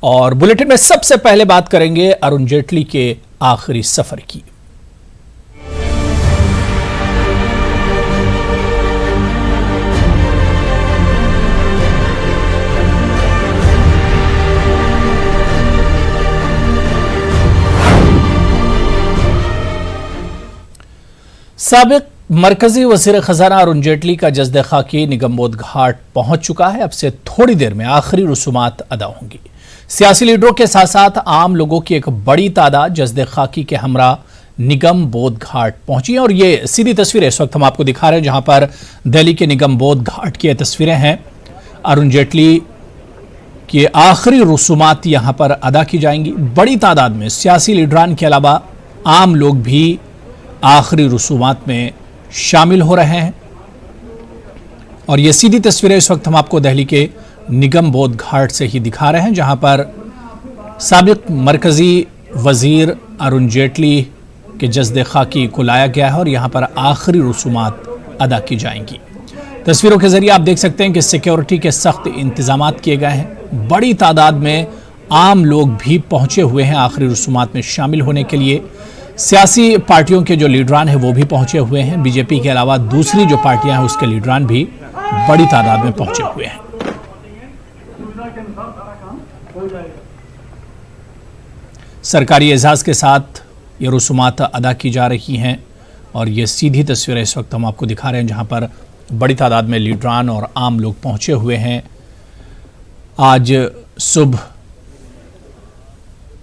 और बुलेटिन में सबसे पहले बात करेंगे अरुण जेटली के आखिरी सफर की। साबिक मरकजी वज़ीर खजाना अरुण जेटली का जस्द खाकी निगमबोध घाट पहुंच चुका है। अब से थोड़ी देर में आखिरी रसूमात अदा होंगी। सियासी लीडरों के साथ साथ आम लोगों की एक बड़ी तादाद जस्द खाकी के हमरा निगमबोध घाट पहुंची है और ये सीधी तस्वीरें इस वक्त हम आपको दिखा रहे हैं, जहां पर दिल्ली के निगमबोध घाट की तस्वीरें हैं। अरुण जेटली की आखिरी रसूमात यहां पर अदा की जाएंगी। बड़ी तादाद में सियासी लीडरान के अलावा आम लोग भी आखिरी रसूमात में शामिल हो रहे हैं और ये सीधी तस्वीरें इस वक्त हम आपको दिल्ली के निगमबोध घाट से ही दिखा रहे हैं, जहां पर साबिक मरकजी वजीर अरुण जेटली के जस्द खाकी को लाया गया है और यहां पर आखिरी रसूमात अदा की जाएंगी। तस्वीरों के जरिए आप देख सकते हैं कि सिक्योरिटी के सख्त इंतजाम किए गए हैं। बड़ी तादाद में आम लोग भी पहुंचे हुए हैं आखिरी रसूमात में शामिल होने के लिए। सियासी पार्टियों के जो लीडरान हैं वो भी पहुंचे हुए हैं। बीजेपी के अलावा दूसरी जो पार्टियां हैं उसके लीडरान भी बड़ी तादाद में पहुंचे हुए हैं। सरकारी एजाज के साथ ये रसूमात अदा की जा रही हैं और ये सीधी तस्वीरें इस वक्त हम आपको दिखा रहे हैं, जहां पर बड़ी तादाद में लीडरान और आम लोग पहुंचे हुए हैं। आज सुबह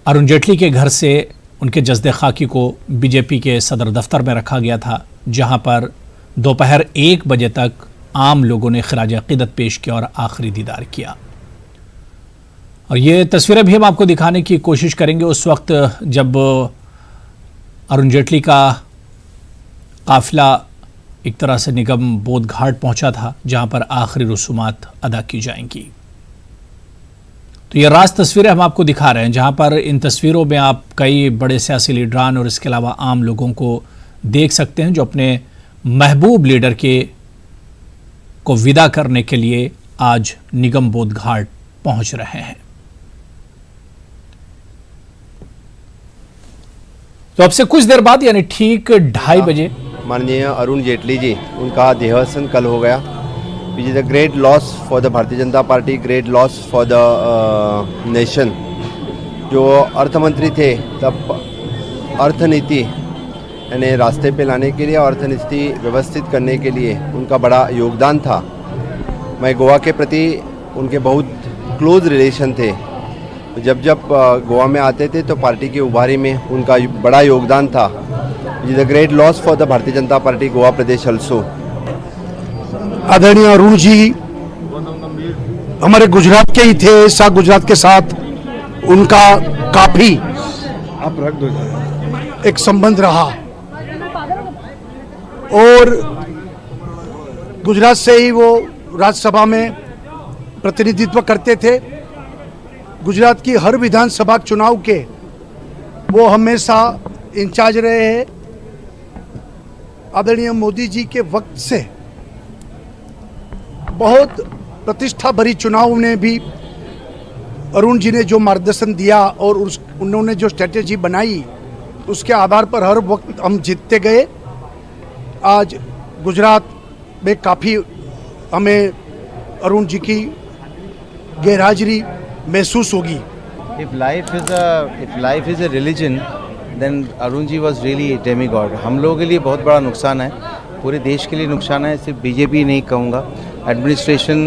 अरुण जेटली के घर से उनके जस्द खाकी को बीजेपी के सदर दफ्तर में रखा गया था, जहां पर दोपहर 1 बजे तक आम लोगों ने खिराज अकीदत पेश किया और आखिरी दीदार किया। और ये तस्वीरें भी हम आपको दिखाने की कोशिश करेंगे उस वक्त जब अरुण जेटली का काफिला एक तरह से निगमबोध घाट पहुंचा था, जहां पर आखिरी रसूमात अदा की जाएंगी। तो ये राज तस्वीरें हम आपको दिखा रहे हैं, जहां पर इन तस्वीरों में आप कई बड़े सियासी लीडरान और इसके अलावा आम लोगों को देख सकते हैं, जो अपने महबूब लीडर को विदा करने के लिए आज निगमबोध घाट पहुंच रहे हैं। तो अब से कुछ देर बाद यानी ठीक 2:30 बजे माननीय अरुण जेटली जी, उनका देहावसान कल हो गया। Which is a great loss for the Bharatiya Janata party, great loss for the nation. जो अर्थ मंत्री थे तब अर्थनीति यानी रास्ते पे लाने के लिए, अर्थनीति व्यवस्थित करने के लिए उनका बड़ा योगदान था। मैं गोवा के प्रति उनके बहुत क्लोज रिलेशन थे। जब गोवा में आते थे तो पार्टी की उभारी में उनका बड़ा योगदान था। It is a great loss for the Bharatiya Janata party Goa Pradesh also. आदरणीय अरुण जी हमारे गुजरात के ही थे। ऐसा गुजरात के साथ उनका काफी आप रख दो एक संबंध रहा और गुजरात से ही वो राज्यसभा में प्रतिनिधित्व करते थे। गुजरात की हर विधानसभा चुनाव के वो हमेशा इंचार्ज रहे हैं। आदरणीय मोदी जी के वक्त से बहुत प्रतिष्ठा भरी चुनाव में भी अरुण जी ने जो मार्गदर्शन दिया और उन्होंने जो स्ट्रेटेजी बनाई उसके आधार पर हर वक्त हम जीतते गए। आज गुजरात में काफ़ी हमें अरुण जी की गैरहाजिरी महसूस होगी। If life is a religion, then Arun ji was really a demigod. हम लोगों के लिए बहुत बड़ा नुकसान है, पूरे देश के लिए नुकसान है। सिर्फ बीजेपी नहीं कहूँगा, एडमिनिस्ट्रेशन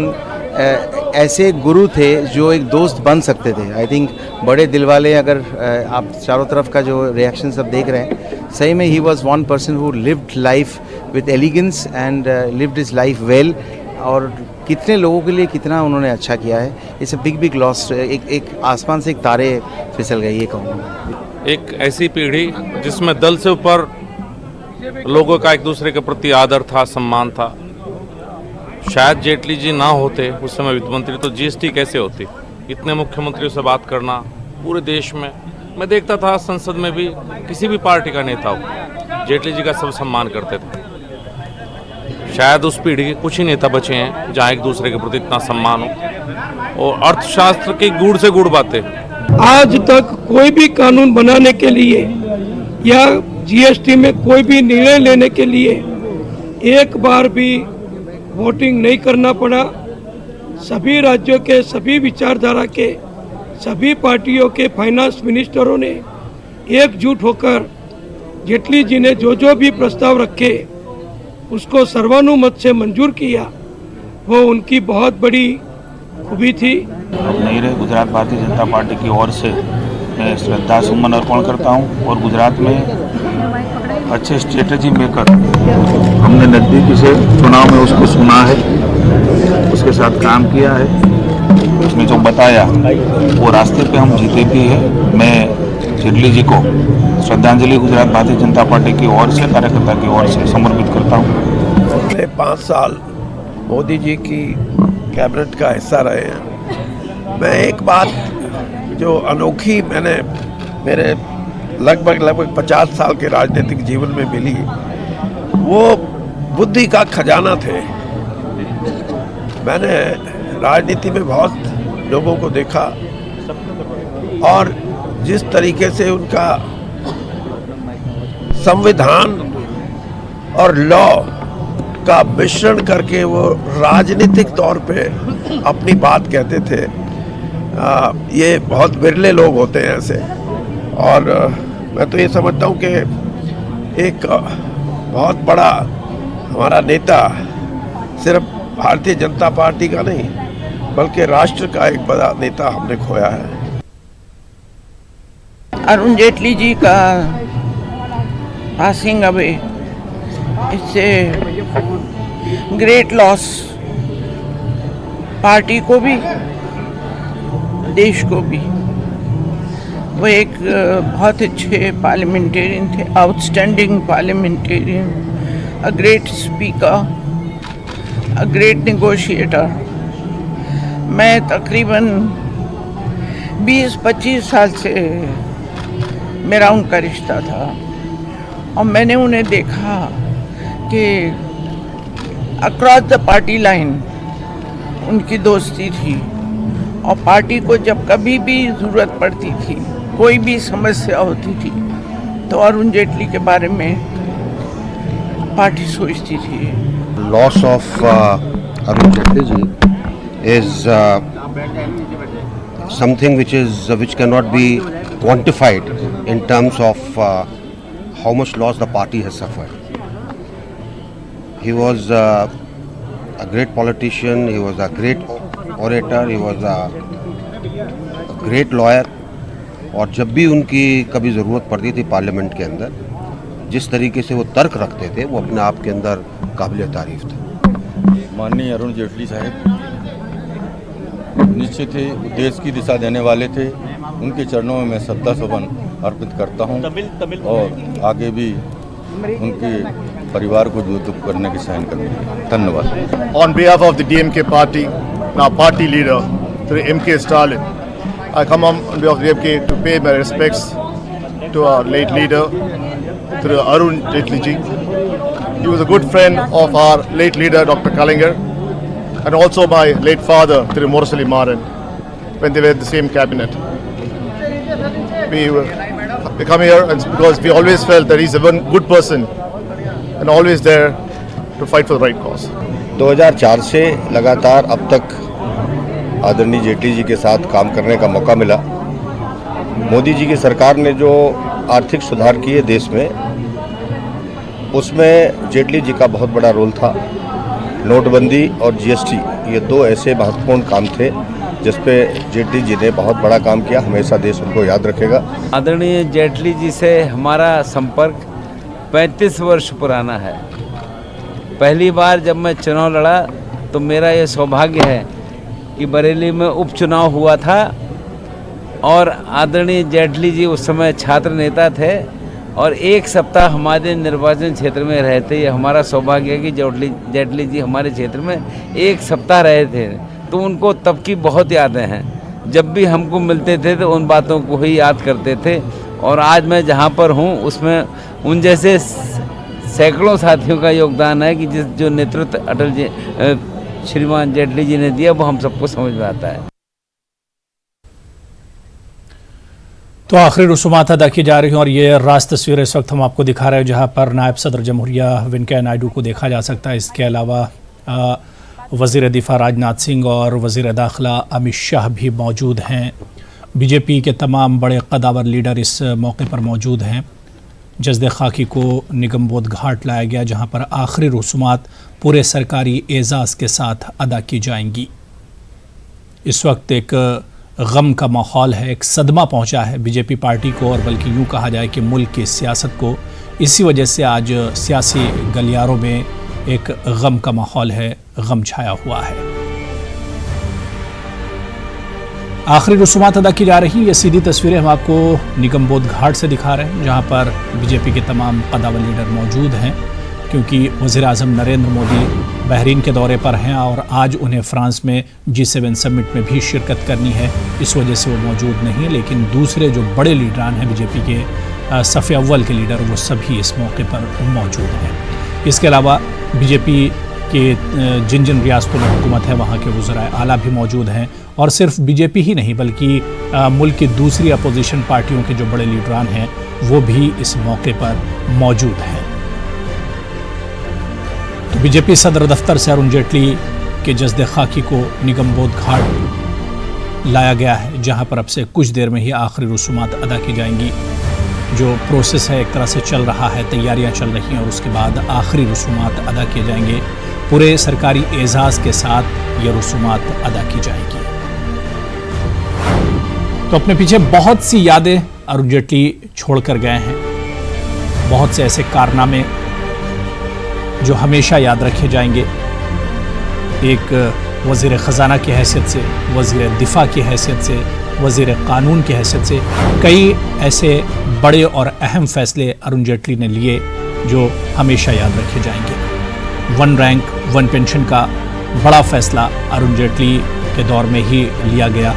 ऐसे गुरु थे जो एक दोस्त बन सकते थे। आई थिंक बड़े दिल वाले, अगर आप चारों तरफ का जो रिएक्शन सब देख रहे हैं, सही में ही was one person who lived life with elegance and lived his life well. और कितने लोगों के लिए कितना उन्होंने अच्छा किया है। It's a big loss. एक आसमान से एक तारे फिसल गए, ये कहूँगा। एक ऐसी पीढ़ी जिसमें दल से ऊपर लोगों का एक दूसरे के प्रति आदर था, सम्मान था। शायद जेटली जी ना होते उस समय वित्त मंत्री, तो जीएसटी कैसे होती। इतने मुख्यमंत्रियों से बात करना पूरे देश में, मैं देखता था संसद में भी किसी भी पार्टी का नेता हो, जेटली जी का सब सम्मान करते थे। शायद उस पीढ़ी के कुछ ही नेता बचे हैं जहाँ एक दूसरे के प्रति इतना सम्मान हो। और अर्थशास्त्र की गुड़ से गुड़ बातें। आज तक कोई भी कानून बनाने के लिए या जीएसटी में कोई भी निर्णय लेने के लिए एक बार भी वोटिंग नहीं करना पड़ा। सभी राज्यों के सभी विचारधारा के सभी पार्टियों के फाइनेंस मिनिस्टरों ने एकजुट होकर जेटली जी ने जो भी प्रस्ताव रखे उसको सर्वानुमत से मंजूर किया। वो उनकी बहुत बड़ी खूबी थी। नहीं रहे गुजरात भारतीय जनता पार्टी की ओर से मैं श्रद्धा सुमन अर्पण करता हूं और गुजरात में अच्छे स्ट्रेटजी मेकर हमने नज़दीकी से चुनाव में उसको सुना है, उसके साथ काम किया है, उसने जो बताया वो रास्ते पे हम जीते भी हैं। मैं जेटली जी को श्रद्धांजलि गुजरात भारतीय जनता पार्टी की ओर से कार्यकर्ता की ओर से समर्पित करता हूँ। पिछले 5 साल मोदी जी की कैबिनेट का हिस्सा रहे हैं। मैं एक बात जो अनोखी मैंने मेरे लगभग 50 साल के राजनीतिक जीवन में मिली, वो बुद्धि का खजाना थे। मैंने राजनीति में बहुत लोगों को देखा और जिस तरीके से उनका संविधान और लॉ का मिश्रण करके वो राजनीतिक तौर पे अपनी बात कहते थे, ये बहुत बिरले लोग होते हैं ऐसे। और मैं तो ये समझता हूँ कि एक बहुत बड़ा हमारा नेता सिर्फ भारतीय जनता पार्टी का नहीं बल्कि राष्ट्र का एक बड़ा नेता हमने खोया है। अरुण जेटली जी का पासिंग अवे इससे ग्रेट लॉस, पार्टी को भी देश को भी। वो एक बहुत अच्छे पार्लियामेंटेरियन थे, outstanding parliamentarian, a great speaker, a great negotiator. मैं तकरीबन 20-25 साल से मेरा उनका रिश्ता था और मैंने उन्हें देखा कि अक्रॉस द पार्टी लाइन उनकी दोस्ती थी और पार्टी को जब कभी भी ज़रूरत पड़ती थी, कोई भी समस्या होती थी तो अरुण जेटली के बारे में पार्टी सोचती थी। Loss of Arun Jetli ji is something which cannot be quantified in terms of how much loss the party has suffered. He was a great politician, he was a great orator, he was a great lawyer. और जब भी उनकी कभी ज़रूरत पड़ती थी parliament के अंदर, जिस तरीके से वो तर्क रखते थे वो अपने आप के अंदर काबिल तारीफ था। माननीय अरुण जेटली साहब निश्चित ही देश की दिशा देने वाले थे। उनके चरणों में मैं श्रद्धा सुमन अर्पित करता हूं और आगे भी उनके परिवार को जो दुख करने की सहन करेंगे। धन्यवाद। On behalf of the DMK party, our party leader, Shri M.K. Stalin, I come on behalf of the DMK to pay my respects to our late leader, Shri Arun Jetli ji. He was a good friend of our late leader, Dr. Kalaignar, and also my late father, Shri Murali Maran, when they were in the same cabinet. We come here and because we always felt that he's a one good person and always there to fight for the right cause. 2004 से लगातार अब तक आदरणीय जेटली जी के साथ काम करने का मौका मिला। मोदी जी की सरकार ने जो आर्थिक सुधार किए देश में, उसमें जेटली जी का बहुत बड़ा रोल था। नोटबंदी और जीएसटी ये दो ऐसे महत्वपूर्ण काम थे जिस पे जेटली जी ने बहुत बड़ा काम किया। हमेशा देश उनको याद रखेगा। आदरणीय जेटली जी से हमारा संपर्क 35 वर्ष पुराना है। पहली बार जब मैं चुनाव लड़ा तो मेरा ये सौभाग्य है कि बरेली में उपचुनाव हुआ था और आदरणीय जेटली जी उस समय छात्र नेता थे और एक सप्ताह हमारे निर्वाचन क्षेत्र में रहे थे। ये हमारा सौभाग्य है कि जेटली जी हमारे क्षेत्र में एक सप्ताह रहे थे, तो उनको तब की बहुत यादें हैं। जब भी हमको मिलते थे तो उन बातों को ही याद करते थे और आज मैं जहाँ पर हूँ उसमें उन जैसे सैकड़ों साथियों का योगदान है कि जो नेतृत्व अटल जी श्रीमान जेटली जी ने दिया वो हम सबको समझ में आता है। तो आखिरी रसूमात अदा की जा रही हैं और ये रास तस्वीर इस वक्त हम आपको दिखा रहे हैं, जहां पर नायब सदर जमहूरिया वेंकैया नायडू को देखा जा सकता है। इसके अलावा वज़ीर दिफा राजनाथ सिंह और वज़ीर दाखिला अमित शाह भी मौजूद हैं। बीजेपी के तमाम बड़े कदावर लीडर इस मौके पर मौजूद हैं। जज्द खाकी को निगमबोध घाट लाया गया, जहां पर आखिरी रसूमात पूरे सरकारी एजाज़ के साथ अदा की जाएंगी। इस वक्त एक गम का माहौल है, एक सदमा पहुंचा है बीजेपी पार्टी को, और बल्कि यूँ कहा जाए कि मुल्क की सियासत को। इसी वजह से आज सियासी गलियारों में एक गम का माहौल है, गम छाया हुआ है। आखिरी रसूमात अदा की जा रही ये सीधी तस्वीरें हम आपको निगमबोध घाट से दिखा रहे हैं, जहां पर बीजेपी के तमाम कदावर लीडर मौजूद हैं, क्योंकि वज़ीर आज़म नरेंद्र मोदी बहरीन के दौरे पर हैं और आज उन्हें फ्रांस में G7 समिट में भी शिरकत करनी है। इस वजह से वो मौजूद नहीं, लेकिन दूसरे जो बड़े लीडरान हैं बीजेपी के सफ़े अव्वल के लीडर, वो सभी इस मौके पर मौजूद हैं। इसके अलावा बीजेपी के जिन जिन रियासतों में हुकूमत है वहाँ के वज़राए आला भी मौजूद हैं, और सिर्फ बीजेपी ही नहीं बल्कि मुल्क की दूसरी अपोजिशन पार्टियों के जो बड़े लीडरान हैं वो भी इस मौके पर मौजूद हैं। तो बीजेपी सदर दफ्तर से अरुण जेटली के जज्द खाकी को निगमबोध घाट लाया गया है, जहां पर अब से कुछ देर में ही आखिरी रसूमात अदा की जाएंगी। जो प्रोसेस है एक तरह से चल रहा है, तैयारियां चल रही हैं, और उसके बाद आखिरी रसूमात अदा किए जाएंगे। पूरे सरकारी एजाज़ के साथ ये रसूमात अदा की जाएगी। तो अपने पीछे बहुत सी यादें अरुण जेटली छोड़कर गए हैं, बहुत से ऐसे कारनामे जो हमेशा याद रखे जाएंगे। एक वज़ीर ख़ज़ाना की हैसियत से, वज़ीर दिफा की हैसियत से, वज़ीर क़ानून की हैसियत से कई ऐसे बड़े और अहम फ़ैसले अरुण जेटली ने लिए जो हमेशा याद रखे जाएंगे। 1 रैंक 1 पेंशन का बड़ा फ़ैसला अरुण जेटली के दौर में ही लिया गया।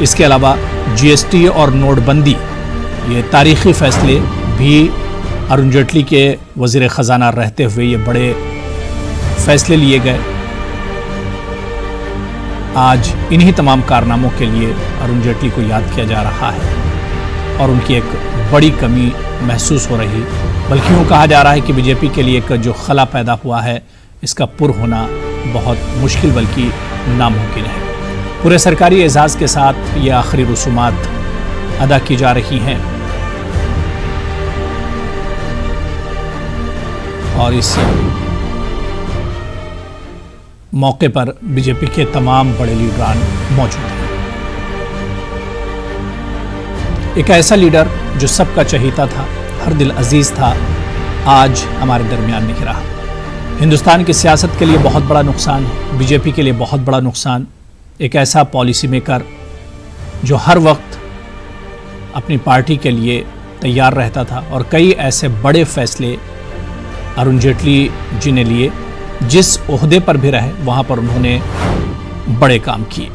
इसके अलावा GST और नोटबंदी, ये तारीख़ी फ़ैसले भी अरुण जेटली के वज़ीर ख़ज़ाना रहते हुए ये बड़े फ़ैसले लिए गए। आज इन्हीं तमाम कारनामों के लिए अरुण जेटली को याद किया जा रहा है और उनकी एक बड़ी कमी महसूस हो रही, बल्कि यूँ कहा जा रहा है कि बीजेपी के लिए एक जो खला पैदा हुआ है इसका पुर होना बहुत मुश्किल बल्कि नामुमकिन है। पूरे सरकारी एजाज़ के साथ ये आखिरी रसूमात अदा की जा रही हैं, और इस मौके पर बीजेपी के तमाम बड़े लीडरान मौजूद हैं। एक ऐसा लीडर जो सबका चहीता था, हर दिल अजीज था, आज हमारे दरमियान नहीं रहा। हिंदुस्तान की सियासत के लिए बहुत बड़ा नुकसान है, बीजेपी के लिए बहुत बड़ा नुकसान। एक ऐसा पॉलिसी मेकर जो हर वक्त अपनी पार्टी के लिए तैयार रहता था, और कई ऐसे बड़े फैसले अरुण जेटली जी ने लिए। जिस ओहदे पर भी रहे वहां पर उन्होंने बड़े काम किए।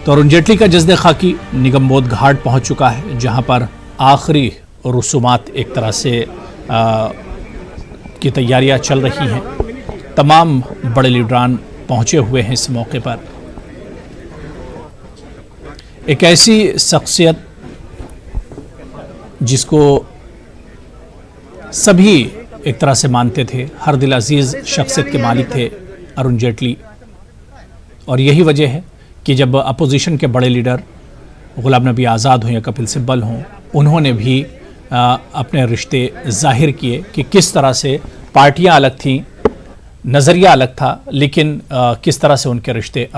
तो अरुण जेटली का जज्द खाकी निगमबोध घाट पहुंच चुका है, जहां पर आखिरी रसूमात एक तरह से की तैयारियां चल रही हैं। तमाम बड़े लीडरान पहुंचे हुए हैं इस मौके पर। एक ऐसी शख्सियत जिसको सभी एक तरह से मानते थे, हर दिल अजीज़ शख्सियत के मालिक थे अरुण जेटली, और यही वजह है कि जब अपोजिशन के बड़े लीडर गुलाम नबी आज़ाद हों या कपिल सिब्बल हों, उन्होंने भी अपने रिश्ते जाहिर किए कि किस तरह से पार्टियां अलग थीं, नज़रिया अलग था, लेकिन किस तरह से उनके रिश्ते